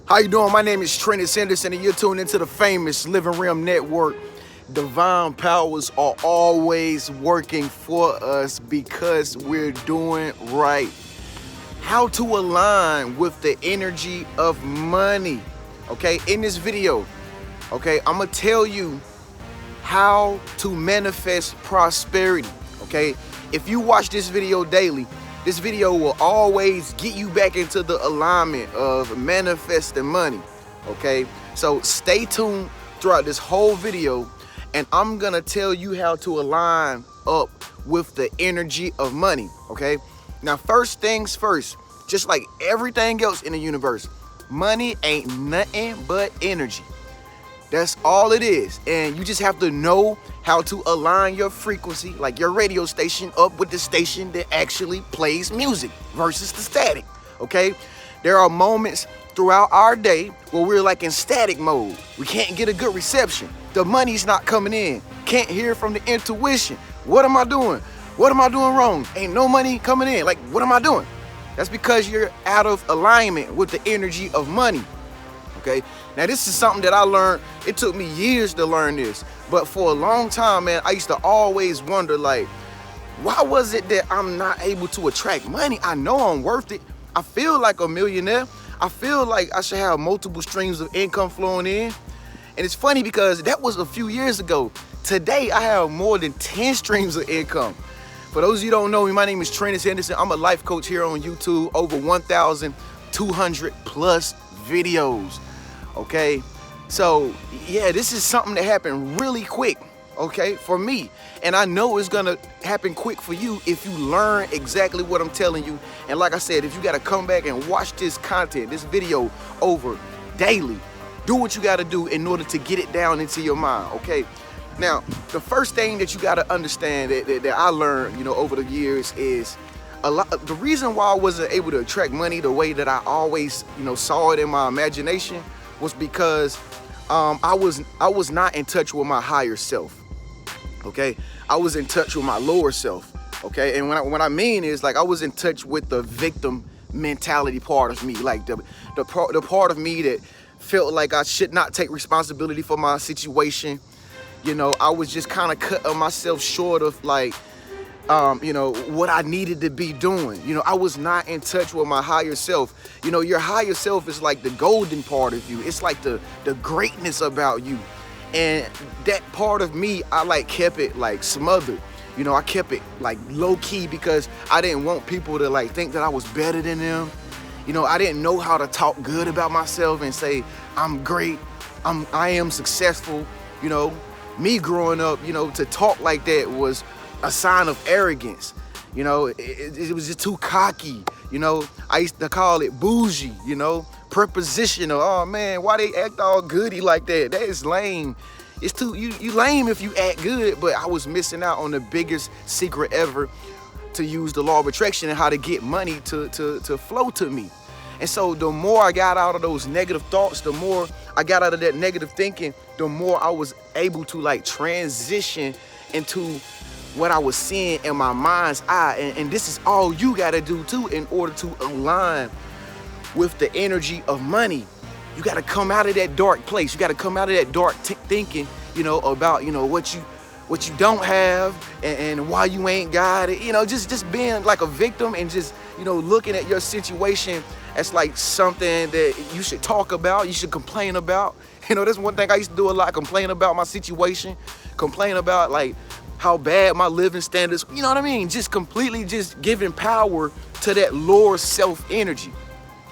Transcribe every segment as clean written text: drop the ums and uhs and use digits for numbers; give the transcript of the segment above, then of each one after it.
How you doing? My name is Trenius Henderson, and you're tuned into the famous Living Realm Network. Divine powers are always working for us because we're doing right. How to align with the energy of money. Okay, in this video, okay, I'm gonna tell you how to manifest prosperity. Okay, if you watch this video daily, this video will always get you back into the alignment of manifesting money. Okay, so stay tuned throughout this whole video, and I'm gonna tell you how to align up with the energy of money. Okay, now first things first, just like everything else in the universe, money ain't nothing but energy. That's all it is. And you just have to know how to align your frequency, like your radio station, up with the station that actually plays music versus the static. Okay, there are moments throughout our day where we're like in static mode. We can't get a good reception. The money's not coming in. Can't hear from the intuition. What am I doing? What am I doing wrong? Ain't no money coming in. Like, what am I doing? That's because you're out of alignment with the energy of money. Okay, now this is something that I learned. It took me years to learn this, but for a long time, man, I used to always wonder, like, why was it that I'm not able to attract money? I know I'm worth it. I feel like a millionaire. I feel like I should have multiple streams of income flowing in. And it's funny because that was a few years ago. Today, I have more than 10 streams of income. For those of you who don't know me, my name is Trenius Henderson. I'm a life coach here on YouTube, over 1,200 plus videos. Okay, so yeah, this is something that happened really quick, okay, for me. And I know it's gonna happen quick for you if you learn exactly what I'm telling you. And like I said, if you gotta come back and watch this content, this video over daily, do what you gotta do in order to get it down into your mind, okay? Now, the first thing that you gotta understand that I learned, over the years is the reason why I wasn't able to attract money the way that I always, saw it in my imagination was because I was not in touch with my higher self. Okay, I was in touch with my lower self. Okay, and what I mean is, like, I was in touch with the victim mentality part of me, like the part of me that felt like I should not take responsibility for my situation. I was just kind of cutting myself short of, like, what I needed to be doing. I was not in touch with my higher self. Your higher self is like the golden part of you. It's like the greatness about you. And that part of me, I kept it smothered. I kept it low key because I didn't want people to think that I was better than them. I didn't know how to talk good about myself and say I'm great, I am successful. Me growing up, to talk like that was a sign of arrogance. It was just too cocky. I used to call it bougie, prepositional. Oh man, why they act all goody like that? That is lame. It's too, you lame if you act good. But I was missing out on the biggest secret ever to use the law of attraction and how to get money to flow to me. And so the more I got out of those negative thoughts, the more I got out of that negative thinking, the more I was able to transition into what I was seeing in my mind's eye. And this is all you gotta do too in order to align with the energy of money. You gotta come out of that dark place. You gotta come out of that dark thinking, about, what you don't have and why you ain't got it. Just being like a victim and just, looking at your situation as like something that you should talk about, you should complain about. That's one thing I used to do a lot, complain about my situation, complain about how bad my living standards, you know what I mean? Just completely just giving power to that lower self energy,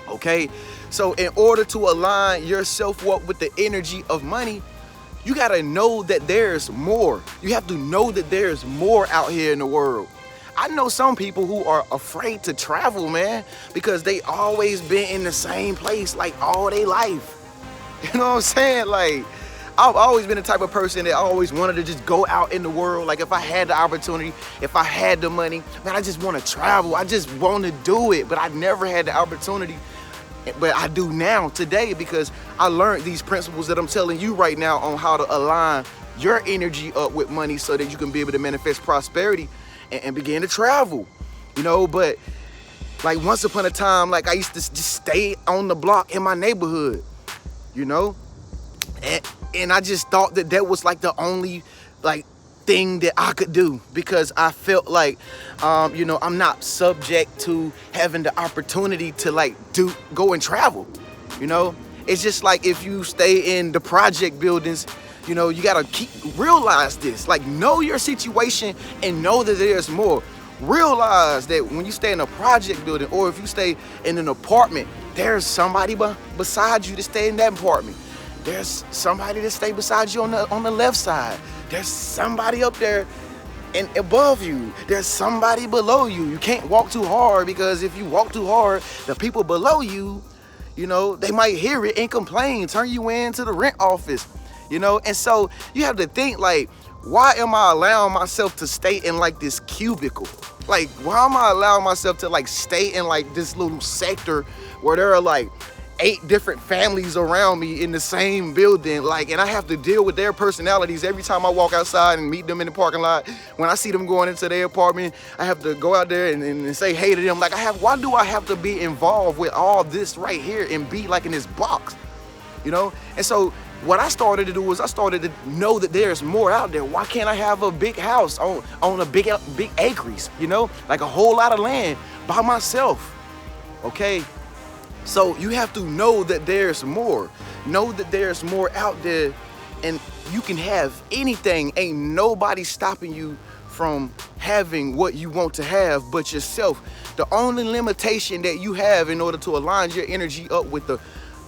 okay? So in order to align yourself up with the energy of money, you gotta know that there's more. You have to know that there's more out here in the world. I know some people who are afraid to travel, man, because they always been in the same place all their life. You know what I'm saying? I've always been the type of person that always wanted to just go out in the world. If I had the opportunity, if I had the money, man, I just want to travel. I just want to do it, but I never had the opportunity. But I do now, today, because I learned these principles that I'm telling you right now on how to align your energy up with money so that you can be able to manifest prosperity and begin to travel. But Like once upon a time, like I used to just stay on the block in my neighborhood, you know? And I just thought that that was like the only like thing that I could do, because I felt like, you know, I'm not subject to having the opportunity to like go and travel, you know? It's just like if you stay in the project buildings, you know, you gotta realize this, like know your situation and know that there's more. Realize that when you stay in a project building, or if you stay in an apartment, there's somebody beside you to stay in that apartment. There's somebody to stay beside you on the left side. There's somebody up there and above you. There's somebody below you. You can't walk too hard, because if you walk too hard, the people below you, you know, they might hear it and complain, turn you into the rent office, you know? And so you have to think like, why am I allowing myself to stay in like this cubicle? Like, why am I allowing myself to like stay in like this little sector where there are like 8 different families around me in the same building, like, and I have to deal with their personalities every time I walk outside and meet them in the parking lot. When I see them going into their apartment, I have to go out there and say hey to them. Like, why do I have to be involved with all this right here and be like in this box, you know? And so what I started to do was I started to know that there's more out there. Why can't I have a big house on a big acres, you know, like a whole lot of land by myself? Okay. So you have to know that there's more. Know that there's more out there, and you can have anything. Ain't nobody stopping you from having what you want to have but yourself. The only limitation that you have in order to align your energy up with the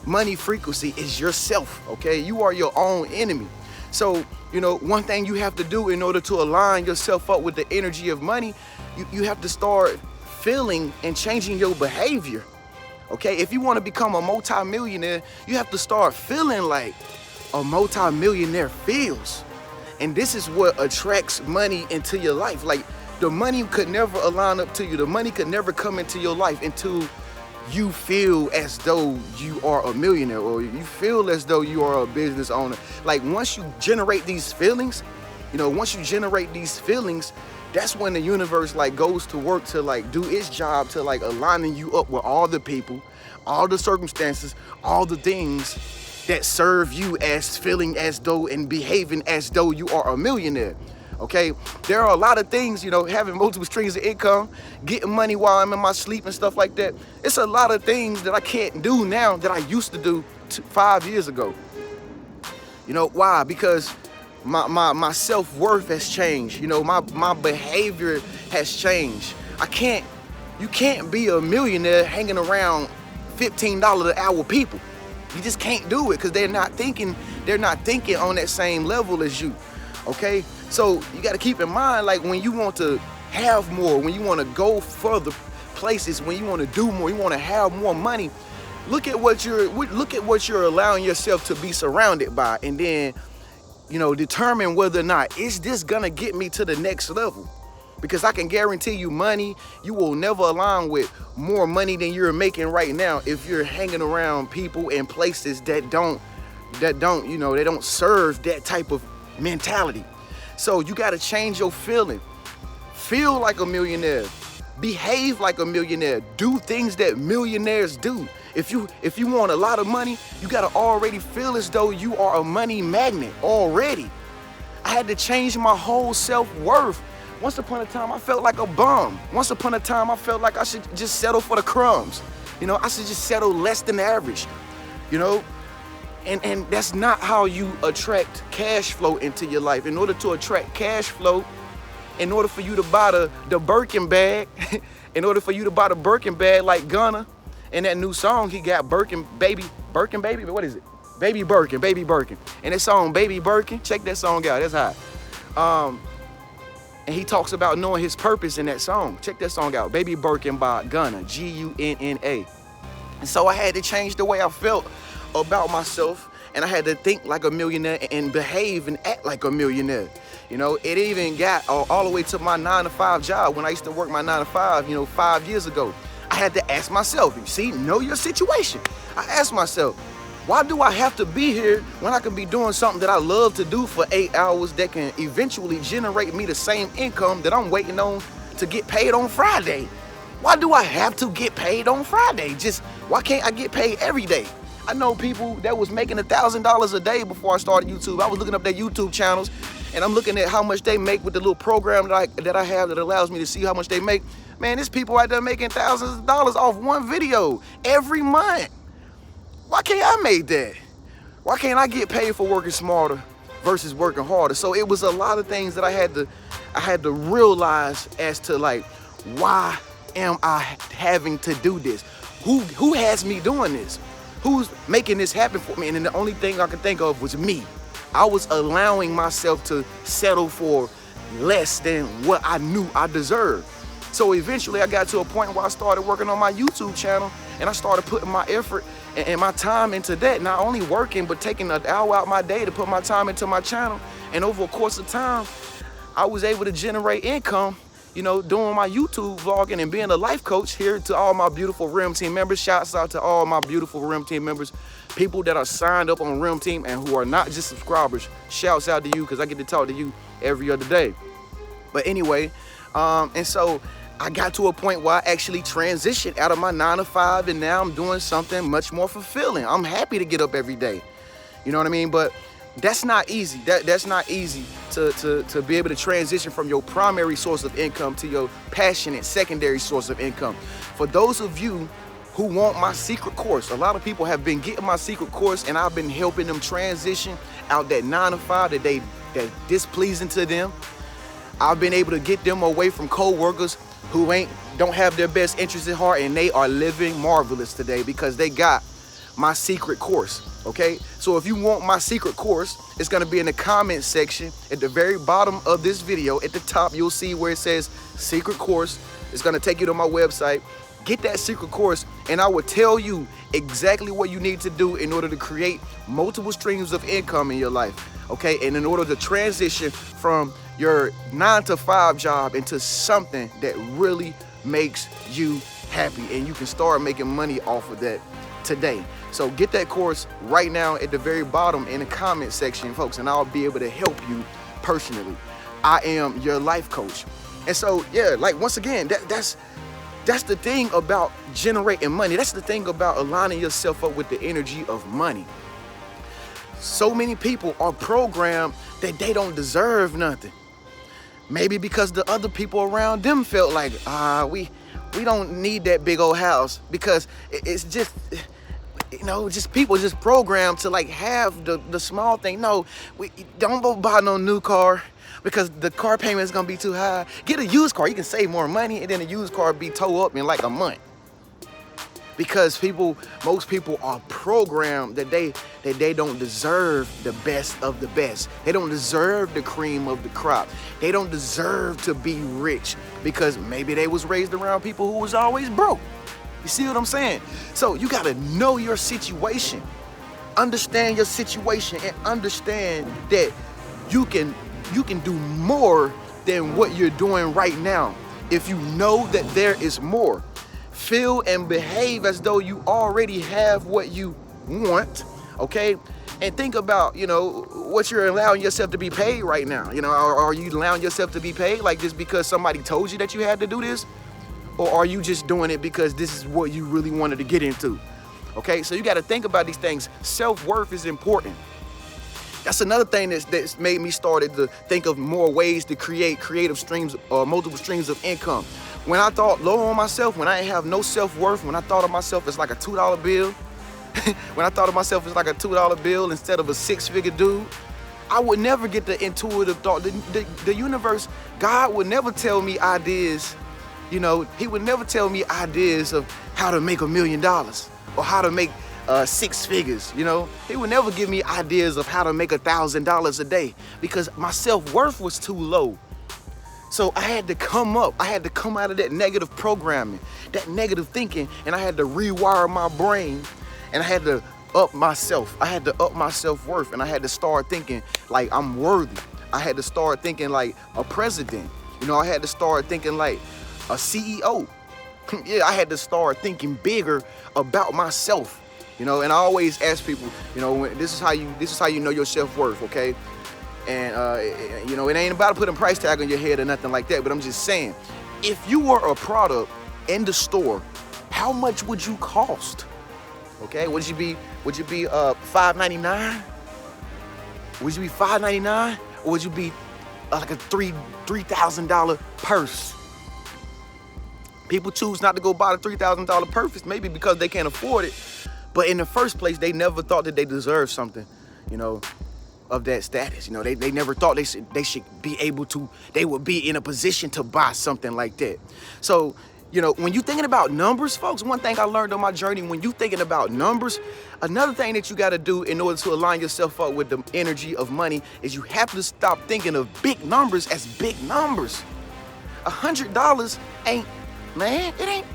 money frequency is yourself, okay? You are your own enemy. So, you know, one thing you have to do in order to align yourself up with the energy of money, you have to start feeling and changing your behavior. Okay, if you want to become a multi-millionaire, you have to start feeling like a multi-millionaire feels. And this is what attracts money into your life. Like, the money could never align up to you. The money could never come into your life until you feel as though you are a millionaire, or you feel as though you are a business owner. Like, once you generate these feelings, you know, that's when the universe like goes to work to like do its job to like aligning you up with all the people, all the circumstances, all the things that serve you as feeling as though and behaving as though you are a millionaire. Okay, there are a lot of things, you know, having multiple streams of income, getting money while I'm in my sleep and stuff like that. It's a lot of things that I can't do now that I used to do 5 years ago. You know why? Because my self-worth has changed. You know, my behavior has changed. You can't be a millionaire hanging around $15 an hour people. You just can't do it, because they're not thinking on that same level as you. Okay, so you got to keep in mind, like, when you want to have more, when you want to go further places, when you want to do more, you want to have more money, look at what you're allowing yourself to be surrounded by, and then, you know, determine whether or not is this gonna get me to the next level. Because I can guarantee you, money, you will never align with more money than you're making right now if you're hanging around people and places that don't, you know, they don't serve that type of mentality. So you got to change your feeling. Feel like a millionaire. Behave like a millionaire. Do things that millionaires do. If you want a lot of money, you got to already feel as though you are a money magnet already. I had to change my whole self-worth. Once upon a time, I felt like a bum. Once upon a time, I felt like I should just settle for the crumbs. You know, I should just settle less than average, you know? And that's not how you attract cash flow into your life. In order to attract cash flow, in order for you to buy the Birkin bag, like Gunna, in that new song he got, Birkin baby, what is it? Baby Birkin. And that song, Baby Birkin, check that song out, that's hot. And he talks about knowing his purpose in that song. Check that song out, Baby Birkin by Gunna, Gunna. And so I had to change the way I felt about myself, and I had to think like a millionaire and behave and act like a millionaire. You know, it even got all the way to my 9-to-5 job. When I used to work my 9-to-5, you know, 5 years ago, I had to ask myself, you see, know your situation. I asked myself, why do I have to be here when I can be doing something that I love to do for 8 hours that can eventually generate me the same income that I'm waiting on to get paid on Friday? Why do I have to get paid on Friday? Just why can't I get paid every day? I know people that was making $1,000 a day before I started YouTube. I was looking up their YouTube channels, and I'm looking at how much they make with the little program that I have that allows me to see how much they make. Man, there's people out there making thousands of dollars off one video every month. Why can't I make that? Why can't I get paid for working smarter versus working harder? So it was a lot of things that I had to realize as to like, why am I having to do this? Who has me doing this? Who's making this happen for me? And then the only thing I could think of was me. I was allowing myself to settle for less than what I knew I deserved. So eventually I got to a point where I started working on my YouTube channel, and I started putting my effort and my time into that. Not only working, but taking an hour out my day to put my time into my channel. And over a course of time, I was able to generate income, you know, doing my YouTube vlogging and being a life coach. Here to all my beautiful RIM team members. Shouts out to all my beautiful RIM team members, people that are signed up on RIM team and who are not just subscribers. Shouts out to you, because I get to talk to you every other day. But anyway, and so I got to a point where I actually transitioned out of my 9 to 5, and now I'm doing something much more fulfilling. I'm happy to get up every day. You know what I mean? But that's not easy. That's not easy to be able to transition from your primary source of income to your passionate secondary source of income. For those of you who want my secret course, a lot of people have been getting my secret course, and I've been helping them transition out that 9 to 5 that's displeasing to them. I've been able to get them away from co-workers who don't have their best interests at heart, and they are living marvelous today because they got my secret course. Okay, so if you want my secret course, it's going to be in the comment section at the very bottom of this video. At the top, you'll see where it says secret course. It's going to take you to my website. Get that secret course, and I will tell you exactly what you need to do in order to create multiple streams of income in your life. Okay, and in order to transition from your 9 to 5 job into something that really makes you happy, and you can start making money off of that today. So get that course right now at the very bottom in the comment section, folks, and I'll be able to help you personally. I am your life coach. And so, yeah, like, once again, that's the thing about generating money. That's the thing about aligning yourself up with the energy of money. So many people are programmed that they don't deserve nothing. Maybe because the other people around them felt like, we don't need that big old house, because it's just, you know, just people just programmed to like have the small thing. No, we don't go buy no new car because the car payment is gonna be too high. Get a used car. You can save more money, and then a used car be towed up in like a month. Because most people are programmed that they don't deserve the best of the best. They don't deserve the cream of the crop. They don't deserve to be rich because maybe they was raised around people who was always broke. You see what I'm saying? So you gotta know your situation, understand your situation, and understand that you can do more than what you're doing right now if you know that there is more. Feel and behave as though you already have what you want, okay? And think about, you know, what you're allowing yourself to be paid right now. You know, are you allowing yourself to be paid like just because somebody told you that you had to do this? Or are you just doing it because this is what you really wanted to get into? Okay, so you got to think about these things. Self-worth is important. That's another thing that's made me started to think of more ways to create creative streams or multiple streams of income. When I thought low on myself, when I didn't have no self-worth, when I thought of myself as like a $2 bill, when I thought of myself as like a $2 bill instead of a 6-figure dude, I would never get the intuitive thought. The universe, God would never tell me ideas, you know, he would never tell me ideas of how to make $1 million or how to make 6 figures, you know. He would never give me ideas of how to make $1,000 a day because my self-worth was too low. So I had to come out of that negative programming, that negative thinking, and I had to rewire my brain, and I had to up myself. I had to up my self-worth, and I had to start thinking like I'm worthy. I had to start thinking like a president. You know, I had to start thinking like a CEO. Yeah, I had to start thinking bigger about myself. You know, and I always ask people, you know, this is how you know your self-worth, okay? And you know, it ain't about putting a price tag on your head or nothing like that, but I'm just saying, if you were a product in the store, how much would you cost? Okay, would you be $5.99? Would you be $5.99? Or would you be like a $3,000 purse? People choose not to go buy the $3,000 purse, maybe because they can't afford it. But in the first place, they never thought that they deserved something, you know, of that status. You know, they never thought they should be able to, they would be in a position to buy something like that. So, you know, when you're thinking about numbers, folks, one thing I learned on my journey, when you're thinking about numbers, another thing that you got to do in order to align yourself up with the energy of money is you have to stop thinking of big numbers as big numbers. $100 ain't, man, it ain't.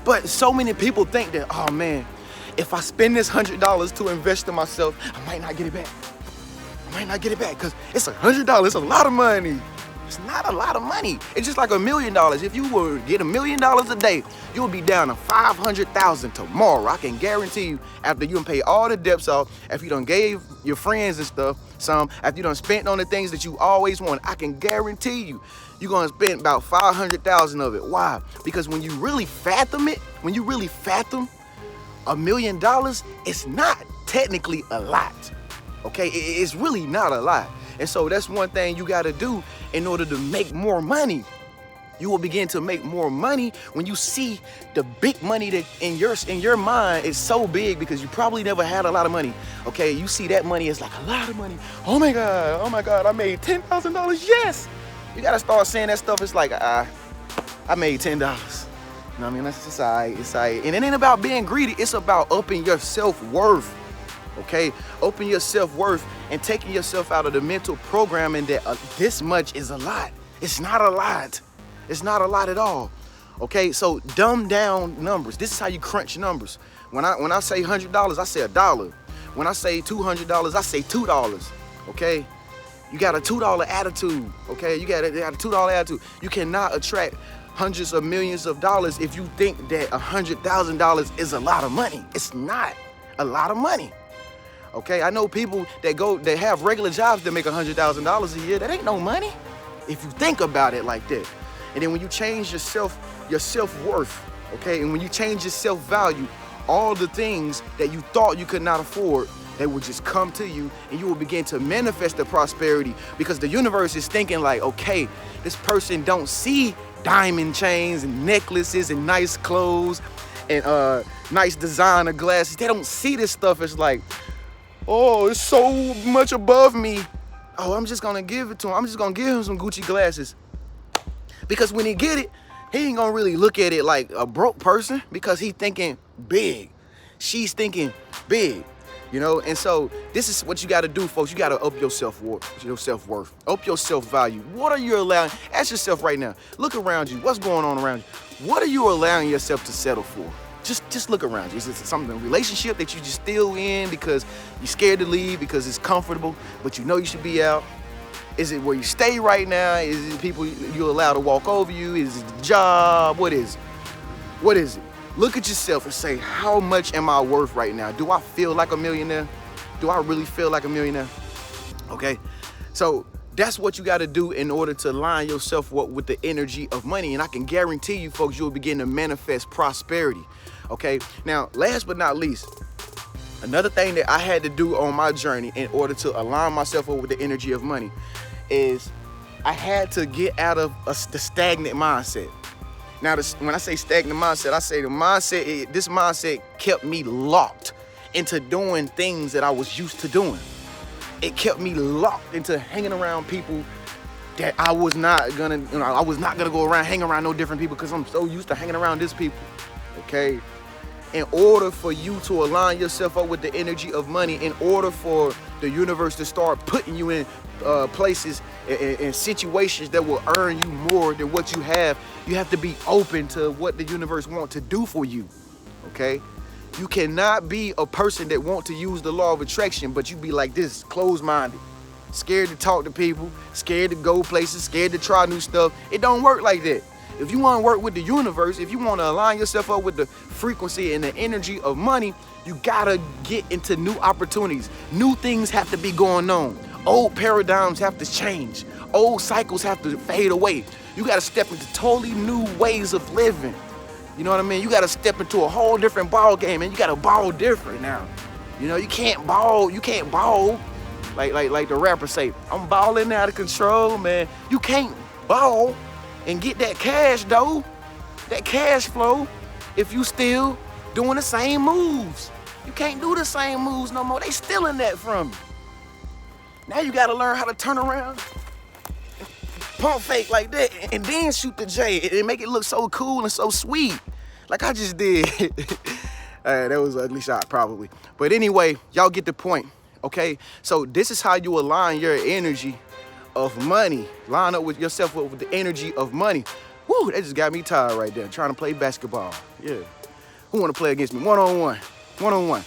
But so many people think that, oh man, if I spend this $100 to invest in myself, I might not get it back. I might not get it back because it's $100. It's a lot of money. It's not a lot of money. It's just like $1 million. If you were to get $1 million a day, you'll be down to $500,000 tomorrow. I can guarantee you, after you done pay all the debts off, after you done gave your friends and stuff some, after you done spent on the things that you always wanted, I can guarantee you, you're gonna spend about $500,000 of it. Why? Because when you really fathom it, $1 million, it's not technically a lot. Okay, it's really not a lot. And so that's one thing you got to do in order to make more money. You will begin to make more money when you see the big money that in your mind is so big because you probably never had a lot of money. Okay, you see that money is like a lot of money. Oh my God, I made $10,000. Yes. You got to start saying that stuff. It's like, I made $10. You know what I mean? It's all right. It's all right. And it ain't about being greedy. It's about upping your self-worth. Okay, open your self-worth and taking yourself out of the mental programming that this much is a lot. It's not a lot. It's not a lot at all. Okay, so dumb down numbers. This is how you crunch numbers. When I say $100, I say $1. When I say $200, I say $2. Okay, you got a $2 attitude. Okay, you got a $2 attitude. You cannot attract hundreds of millions of dollars if you think that $100,000 is a lot of money. It's not a lot of money. Okay, I know people that have regular jobs that make $100,000 a year. That ain't no money if you think about it like that. And then when you change your self-worth, okay, and when you change your self-value, all the things that you thought you could not afford, they will just come to you and you will begin to manifest the prosperity because the universe is thinking like, okay, this person don't see diamond chains and necklaces and nice clothes and nice designer glasses. They don't see this stuff as like, oh, it's so much above me. Oh, I'm just gonna give it to him. I'm just gonna give him some Gucci glasses. Because when he get it, he ain't gonna really look at it like a broke person because he thinking big. She's thinking big, you know? And so this is what you gotta do, folks. You gotta up your self-worth, up your self-value. What are you allowing? Ask yourself right now, look around you. What's going on around you? What are you allowing yourself to settle for? Just look around you. Is it something, a relationship that you just still in because you're scared to leave because it's comfortable, but you know you should be out? Is it where you stay right now? Is it people you're allowed to walk over you? Is it the job? What is it? What is it? Look at yourself and say, how much am I worth right now? Do I feel like a millionaire? Do I really feel like a millionaire? Okay, so that's what you got to do in order to line yourself up with the energy of money. And I can guarantee you, folks, you'll begin to manifest prosperity. Okay, now, last but not least, another thing that I had to do on my journey in order to align myself up with the energy of money is I had to get out of the stagnant mindset. Now, when I say stagnant mindset, I say this mindset kept me locked into doing things that I was used to doing. It kept me locked into hanging around people that I was not gonna go around, hang around no different people because I'm so used to hanging around these people, okay? In order for you to align yourself up with the energy of money, in order for the universe to start putting you in places and situations that will earn you more than what you have to be open to what the universe wants to do for you, okay? You cannot be a person that want to use the law of attraction, but you be like this, closed-minded, scared to talk to people, scared to go places, scared to try new stuff. It don't work like that. If you want to work with the universe, if you want to align yourself up with the frequency and the energy of money, you gotta get into new opportunities. New things have to be going on. Old paradigms have to change. Old cycles have to fade away. You gotta step into totally new ways of living. You know what I mean? You got to step into a whole different ball game, and you got to ball different now. You know, you can't ball like the rappers say, I'm balling out of control, man. You can't ball and get that cash though, that cash flow, if you still doing the same moves. You can't do the same moves no more. They stealing that from you. Now you got to learn how to turn around, pump fake like that, and then shoot the J and make it look so cool and so sweet, like I just did. That was an ugly shot, probably. But anyway, y'all get the point, okay? So this is how you align your energy of money. Line up with yourself with the energy of money. Woo, that just got me tired right there, trying to play basketball. Yeah. Who want to play against me? One-on-one. One-on-one.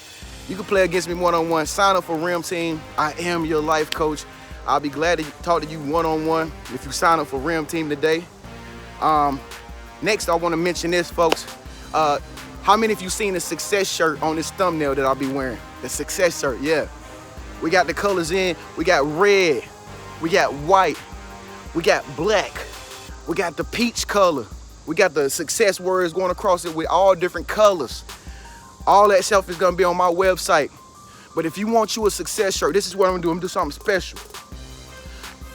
You can play against me one-on-one. Sign up for Rim Team. I am your life coach. I'll be glad to talk to you one-on-one if you sign up for Rim Team today. Next, I want to mention this, folks. How many of you seen the Success shirt on this thumbnail that I'll be wearing? The Success shirt, yeah. We got the colors in. We got red. We got white. We got black. We got the peach color. We got the success words going across it with all different colors. All that stuff is gonna be on my website. But if you want you a Success shirt, this is what I'm gonna do. I'm gonna do something special.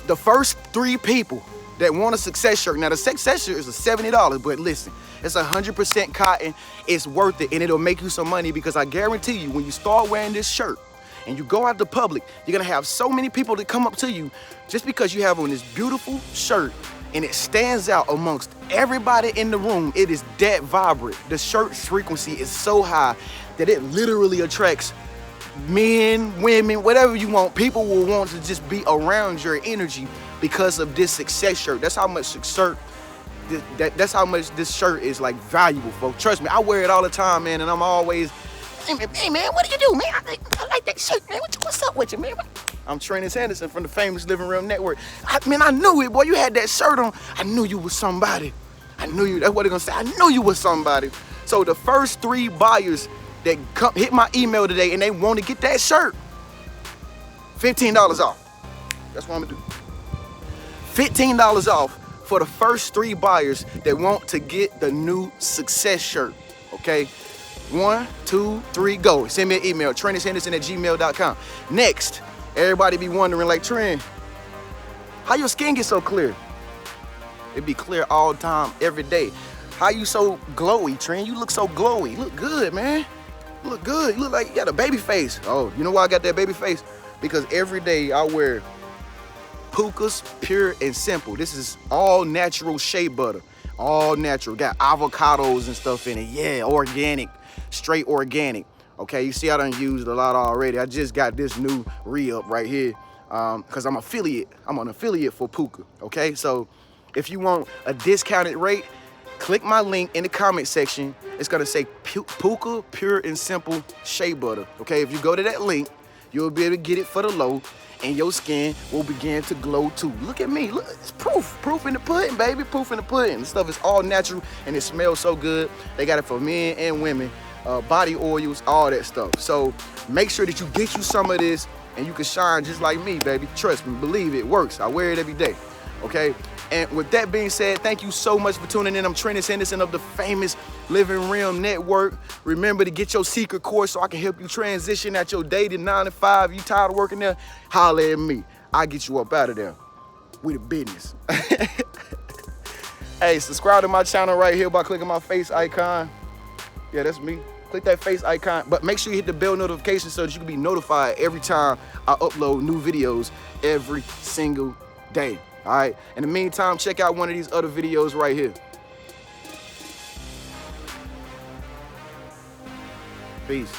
The first 3 people that want a Success shirt. Now the Success shirt is $70, but listen, it's 100% cotton. It's worth it, and it'll make you some money, because I guarantee you, when you start wearing this shirt and you go out to public, you're gonna have so many people that come up to you just because you have on this beautiful shirt and it stands out amongst everybody in the room. It is that vibrant. The shirt's frequency is so high that it literally attracts men, women, whatever you want. People will want to just be around your energy because of this Success shirt. That's how much that's how much this shirt is like valuable, folks. Trust me, I wear it all the time, man, and I'm always, hey man, what do you do, man? I like that shirt, man. What's up with you, man? I'm Trenius Henderson from the famous Living Room Network. I knew it, boy. You had that shirt on. I knew you was somebody. I knew you. That's what they're gonna say. I knew you was somebody. So the first 3 buyers that hit my email today and they want to get that shirt, $15 off. That's what I'm gonna do. $15 off for the first 3 buyers that want to get the new Success shirt. Okay, 1, 2, 3, go. Send me an email, TreniusHenderson@gmail.com. Next, everybody be wondering, like, Tren, how your skin get so clear? It be clear all the time, every day. How you so glowy, Tren? You look so glowy. You look good, man. You look good. You look like you got a baby face. Oh, you know why I got that baby face? Because every day I wear POOKA's Pure and Simple. This is all natural shea butter. All natural. Got avocados and stuff in it. Yeah, organic. Straight organic. Okay, you see I done used a lot already. I just got this new re-up right here because I'm affiliate. I'm an affiliate for POOKA. Okay, so if you want a discounted rate, click my link in the comment section. It's gonna say POOKA Pure and Simple Shea Butter. Okay, if you go to that link, you'll be able to get it for the low, and your skin will begin to glow too. Look at me, look, it's proof in the pudding, baby, proof in the pudding. This stuff is all natural and it smells so good. They got it for men and women, body oils, all that stuff. So make sure that you get you some of this and you can shine just like me, baby. Trust me, believe it works. I wear it every day, okay? And with that being said, thank you so much for tuning in. I'm Trenius Henderson of the famous Living Room Network. Remember to get your secret course so I can help you transition at your day to 9 to 5. You tired of working there? Holler at me. I'll get you up out of there. We the business. Hey, subscribe to my channel right here by clicking my face icon. Yeah, that's me. Click that face icon, but make sure you hit the bell notification so that you can be notified every time I upload new videos every single day. All right, in the meantime, check out one of these other videos right here. Peace.